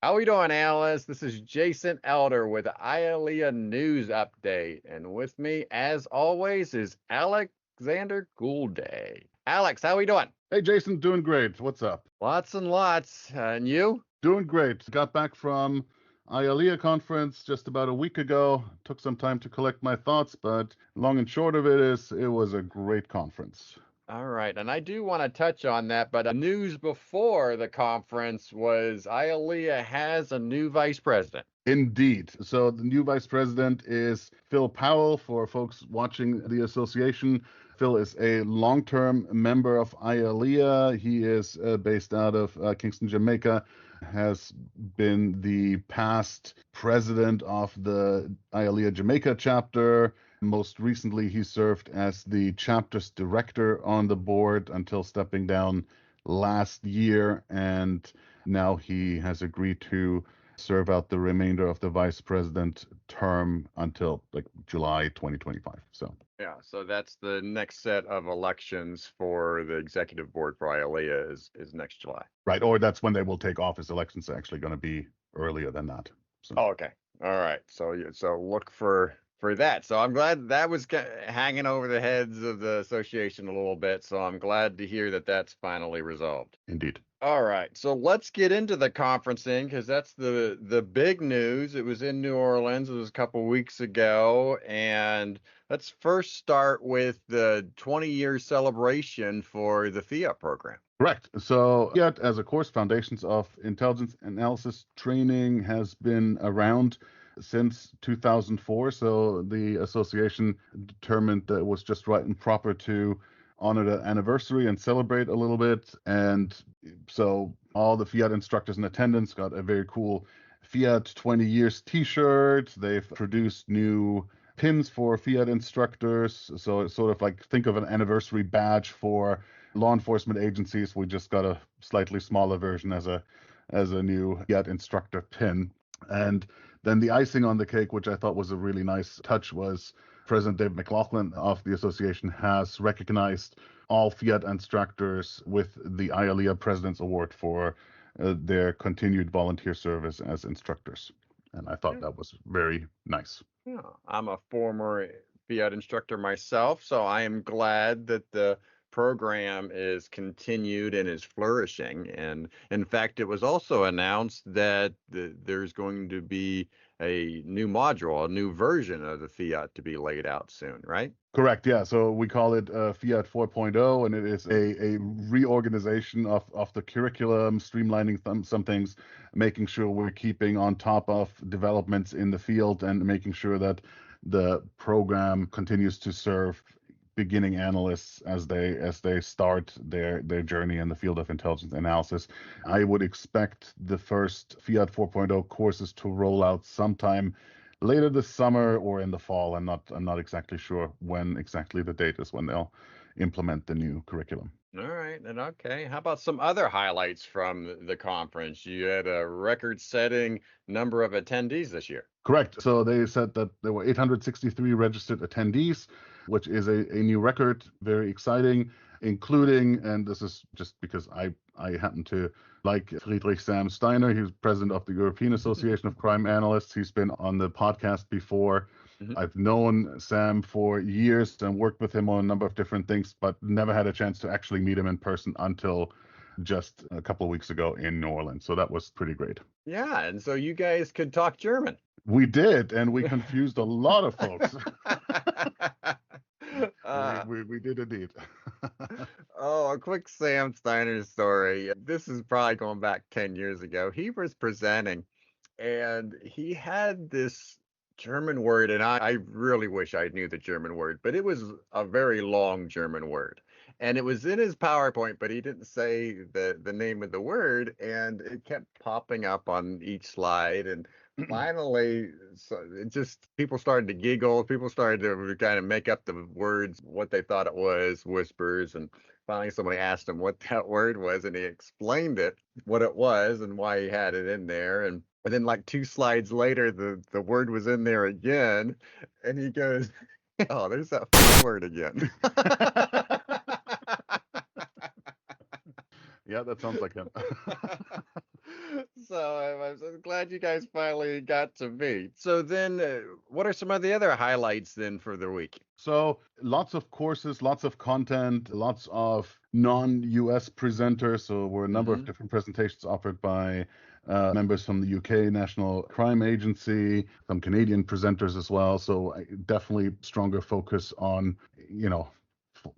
How we doing, analysts? This is Jason Elder with IALEIA News Update. And with me, as always, is Alexander Gulde. Alex, how we doing? Hey, Jason, doing great. What's up? Lots and lots. And you? Doing great. Got back from IALEIA conference just about a week ago. Took some time to collect my thoughts, but long and short of it is it was a great conference. All right, and I do want to touch on that, but news before the conference was IALEIA has a new vice president. Indeed. So the new vice president is Phil Powell. For folks watching the association, Phil is a long-term member of IALEIA. He is based out of Kingston, Jamaica, has been the past president of the IALEIA Jamaica chapter. Most recently, he served as the chapter's director on the board until stepping down last year, and now he has agreed to serve out the remainder of the vice president term until like July 2025. Yeah, so that's the next set of elections for the executive board for IALEIA is next July. Right, or that's when they will take office. Elections are actually going to be earlier than that. So. Oh, okay. All right. So look for that. So I'm glad that was hanging over the heads of the association a little bit. So I'm glad to hear that that's finally resolved. Indeed. All right. So let's get into the conferencing because that's the big news. It was in New Orleans. It was a couple weeks ago. And let's first start with the 20-year celebration for the FIAT program. Correct. So FIAT, as a course, Foundations of Intelligence Analysis Training, has been around since 2004. So the association determined that it was just right and proper to honor the anniversary and celebrate a little bit. And so all the FIAT instructors in attendance got a very cool FIAT 20 years t-shirt. They've produced new pins for FIAT instructors. So it's sort of like, think of an anniversary badge for law enforcement agencies. We just got a slightly smaller version as a new FIAT instructor pin. And then the icing on the cake, which I thought was a really nice touch, was President Dave McClocklin of the association has recognized all FIAT instructors with the IALEIA President's Award for their continued volunteer service as instructors. And I thought that was very nice. Yeah, I'm a former FIAT instructor myself, so I am glad that the program is continued and is flourishing. And in fact, it was also announced that there's going to be a new module, a new version of the FIAT to be laid out soon, right? Correct. Yeah. So we call it FIAT 4.0, and it is a reorganization of the curriculum, streamlining some things, making sure we're keeping on top of developments in the field, and making sure that the program continues to serve beginning analysts as they start their journey in the field of intelligence analysis. I would expect the first FIAT 4.0 courses to roll out sometime later this summer or in the fall. I'm not exactly sure when exactly the date is when they'll implement the new curriculum. All right. And okay. How about some other highlights from the conference? You had a record-setting number of attendees this year. Correct. So they said that there were 863 registered attendees, which is a new record, very exciting, including, and this is just because I happen to like Friedrich Sam Steiner. He's president of the European Association of Crime Analysts. He's been on the podcast before. Mm-hmm. I've known Sam for years and worked with him on a number of different things, but never had a chance to actually meet him in person until just a couple of weeks ago in New Orleans. So that was pretty great. Yeah, and so you guys could talk German. We did, and we confused a lot of folks. We did indeed. Oh, a quick Sam Steiner story. This is probably going back 10 years ago. He was presenting, and he had this German word, and I really wish I knew the German word, but it was a very long German word. And it was in his PowerPoint, but he didn't say the name of the word, and it kept popping up on each slide. And finally, so it just, people started to giggle. People started to kind of make up the words, what they thought it was, whispers. And finally, somebody asked him what that word was, and he explained it, what it was, and why he had it in there. And then, like 2 slides later, the word was in there again, and he goes, "Oh, there's that word again." Yeah, that sounds like him. So I'm so glad you guys finally got to meet. So then, what are some of the other highlights then for the week? So lots of courses, lots of content, lots of non-US presenters. So were a number of Mm-hmm. different presentations offered by members from the UK National Crime Agency, some Canadian presenters as well. So definitely stronger focus on, you know,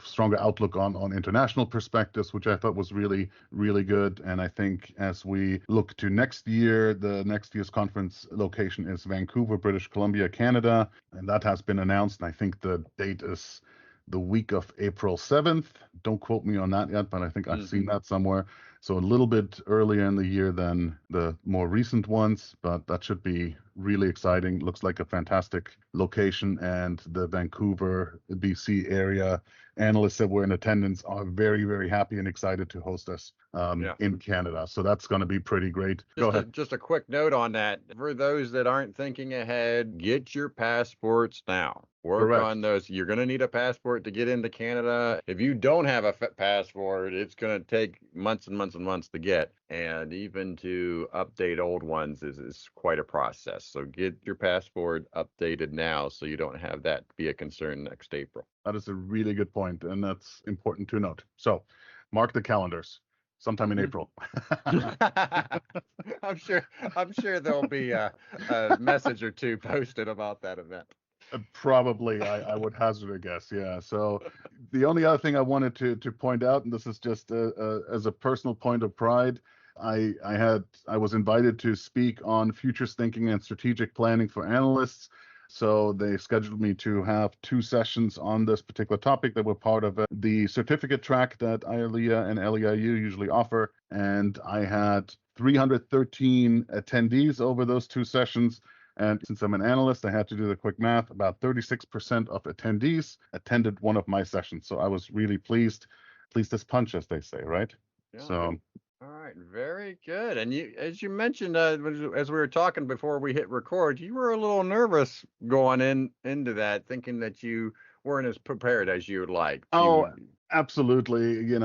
stronger outlook on international perspectives, which I thought was really, really good. And I think as we look to next year, the next year's conference location is Vancouver, British Columbia, Canada. And that has been announced. And I think the date is the week of April 7th. Don't quote me on that yet, but I think I've seen that somewhere. So a little bit earlier in the year than the more recent ones, but that should be really exciting. Looks like a fantastic location, and the Vancouver, BC area analysts that were in attendance are very, very happy and excited to host us Yeah. in Canada. So that's going to be pretty great. Go ahead. Just a quick note on that. For those that aren't thinking ahead, get your passports now. Work on Correct. those. You're going to need a passport to get into Canada. If you don't have a passport, it's going to take months and months and months to get. And even to update old ones is quite a process. So get your passport updated now so you don't have that be a concern next April. That is a really good point, and that's important to note. So mark the calendars sometime in April. I'm sure there'll be a message or two posted about that event. Probably, I would hazard a guess. Yeah. So the only other thing I wanted to point out, and this is just as a personal point of pride, I was invited to speak on futures thinking and strategic planning for analysts. So they scheduled me to have 2 sessions on this particular topic that were part of the certificate track that IALEIA and LEIU usually offer. And I had 313 attendees over those 2 sessions. And since I'm an analyst, I had to do the quick math. About 36% of attendees attended one of my sessions. So I was really pleased. Pleased as punch, as they say, right? Yeah. So All right, very good. And you, as you mentioned, as we were talking before we hit record, you were a little nervous going into that, thinking that you weren't as prepared as you would like. oh, absolutely.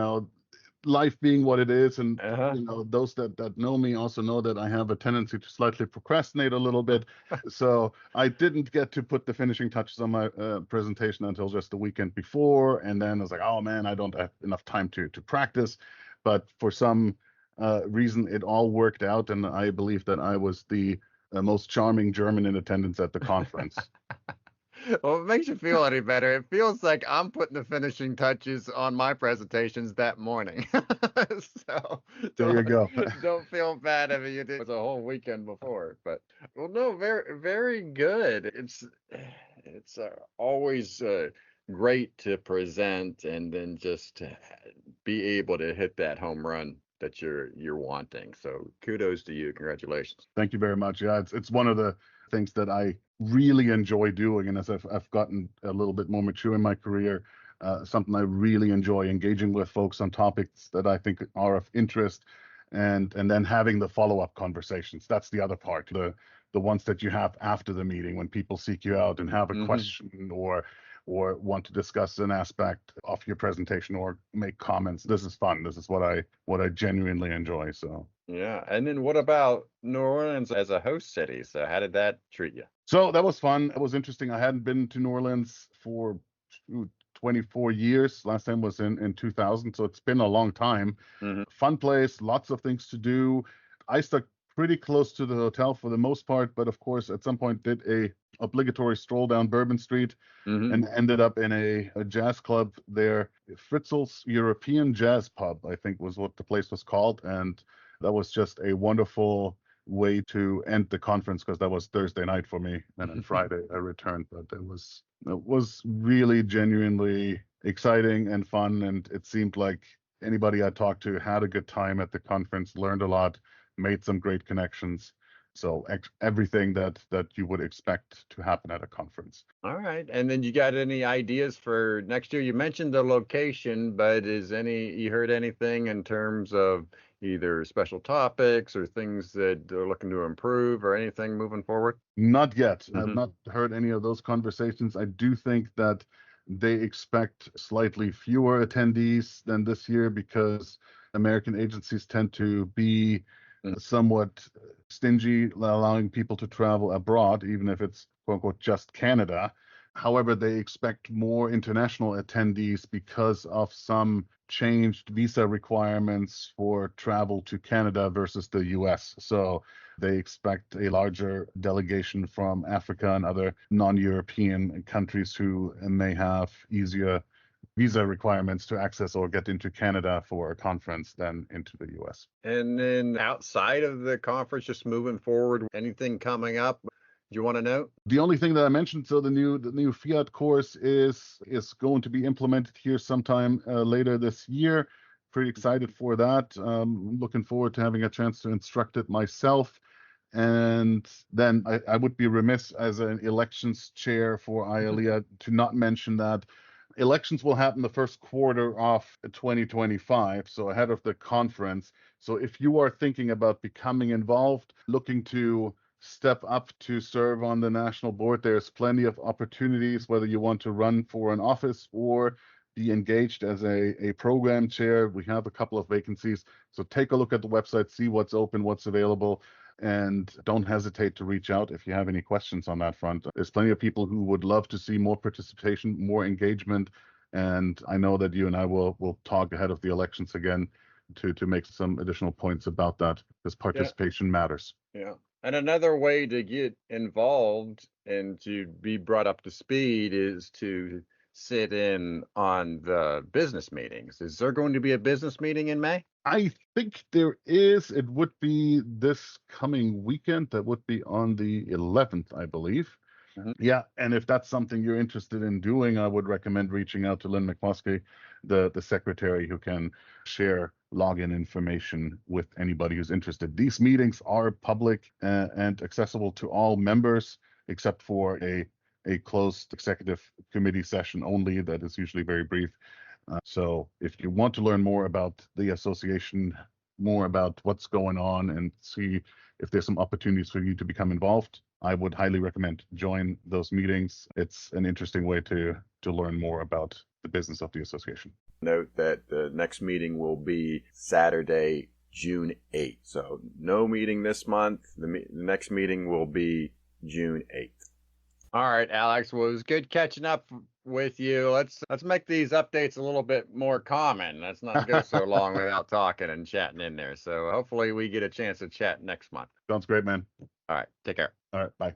Life being what it is, and Uh-huh. those that know me also know that I have a tendency to slightly procrastinate a little bit. So I didn't get to put the finishing touches on my presentation until just the weekend before, and then I was like, oh man, I don't have enough time to practice. But for some reason, it all worked out, and I believe that I was the most charming German in attendance at the conference. Well, it makes you feel any better. It feels like I'm putting the finishing touches on my presentations that morning. So There you go. don't feel bad if you did it a whole weekend before. But well, no, very, very good. It's always great to present and then just to be able to hit that home run that you're wanting. So kudos to you. Congratulations. Thank you very much. Yeah, it's one of the things that I really enjoy doing, and as I've gotten a little bit more mature in my career, something I really enjoy engaging with folks on topics that I think are of interest, and then having the follow-up conversations. That's the other part, the ones that you have after the meeting when people seek you out and have a question or want to discuss an aspect of your presentation or make comments. This is fun. This is what I genuinely enjoy. So Yeah. And then what about New Orleans as a host city? So how did that treat you? So that was fun. It was interesting. I hadn't been to New Orleans for 24 years. Last time was in 2000. So it's been a long time. Mm-hmm. Fun place, lots of things to do. I stuck pretty close to the hotel for the most part, but of course, at some point did a obligatory stroll down Bourbon Street and ended up in a jazz club there. Fritzl's European Jazz Pub, I think was what the place was called. And that was just a wonderful way to end the conference because that was Thursday night for me, and on Friday I returned. But it was really genuinely exciting and fun, and it seemed like anybody I talked to had a good time at the conference, learned a lot, made some great connections. So everything that you would expect to happen at a conference. All right. And then you got any ideas for next year? You mentioned the location, but you heard anything in terms of either special topics or things that they're looking to improve or anything moving forward? Not yet. I've not heard any of those conversations. I do think that they expect slightly fewer attendees than this year because American agencies tend to be somewhat stingy, allowing people to travel abroad, even if it's quote unquote just Canada. However, they expect more international attendees because of some changed visa requirements for travel to Canada versus the US. So they expect a larger delegation from Africa and other non-European countries who may have easier visa requirements to access or get into Canada for a conference than into the US. And then outside of the conference, just moving forward, anything coming up you want to note? The only thing that I mentioned, so the new FIAT course is going to be implemented here sometime later this year. Pretty excited for that. Looking forward to having a chance to instruct it myself. And then I would be remiss as an elections chair for IALEIA to not mention that elections will happen the first quarter of 2025, so ahead of the conference. So if you are thinking about becoming involved, looking to step up to serve on the national board, there's plenty of opportunities, whether you want to run for an office or be engaged as a program chair. We have a couple of vacancies. So take a look at the website, see what's open, what's available, and don't hesitate to reach out if you have any questions on that front. There's plenty of people who would love to see more participation, more engagement, and I know that you and I will talk ahead of the elections again to make some additional points about that, because participation matters. Yeah. And another way to get involved and to be brought up to speed is to sit in on the business meetings. Is there going to be a business meeting in May? I think there is. It would be this coming weekend. That would be on the 11th, I believe. Yeah, and if that's something you're interested in doing, I would recommend reaching out to Lynn McCloskey, the secretary, who can share login information with anybody who's interested. These meetings are public and accessible to all members, except for a closed executive committee session only that is usually very brief. So if you want to learn more about the association, more about what's going on, and see if there's some opportunities for you to become involved, I would highly recommend join those meetings. It's an interesting way to learn more about the business of the association. Note that the next meeting will be Saturday, June 8th. So no meeting this month. The next meeting will be June 8th. All right, Alex. Well, it was good catching up with you. Let's make these updates a little bit more common. Let's not go so long without talking and chatting in there. So hopefully we get a chance to chat next month. Sounds great, man. All right. Take care. All right. Bye.